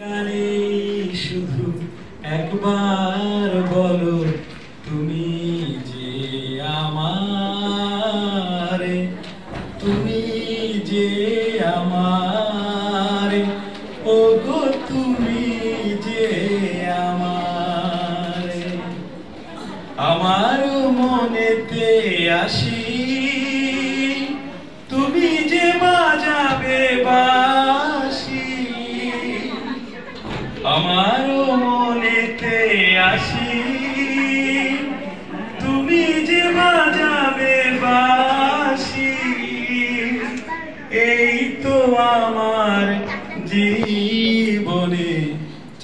গানে শুধু একবার বলো তুমি যে আমারে, তুমি যে আমারে, ওগো তুমি যে আমারে। আমার মনেতে আসি তুমি যে বাজাবে বাঁশি, আমার মনেতে আসি তুমি যে বাজাবে বাঁশি। এই তো আমার জীবনে,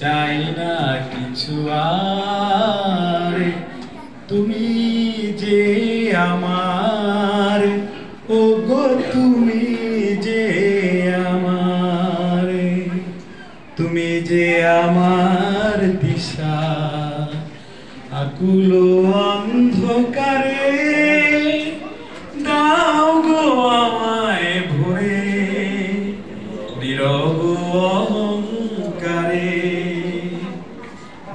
চাই না কিছু আর, তুমি যে আমার, ওগো তুমি যে আমার। তুমি যে আমার দিশা আকুল অন্ধকারে, দাও গো আমায় ভরে নীরব অহংকারে।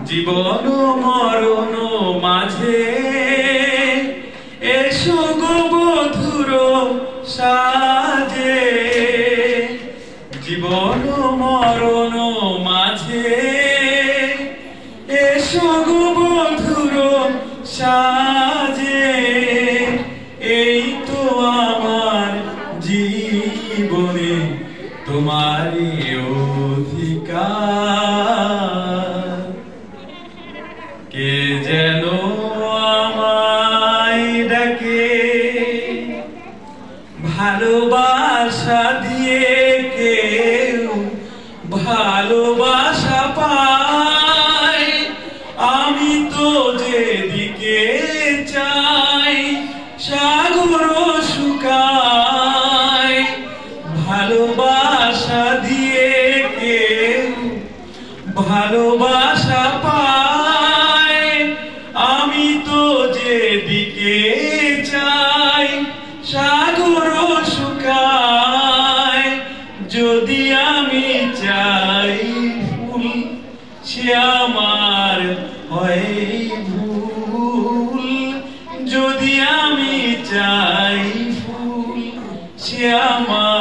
জীবন মরণ মাঝে এসো গো বধুর সাজে, জীবন মরণ মাঝে এসো গো বধুর সাজে। এই তো আমার জীবনে তোমারই অধিকার। কে যেন আমায় ডাকে ভালোবাসা দিয়ে, কেউ ভালোবাসা পায়। আমি তো যেদিকে চাই সাগর শুকায়। ভালোবাসা দিয়ে কেউ ভালোবাসা পায়। আমি তো যেদিকে চাই সাগর শুকায়। যদি আমি চাই ফুল, সে আমার হয় ভুল। যদি আমি চাই ফুল, সে আমার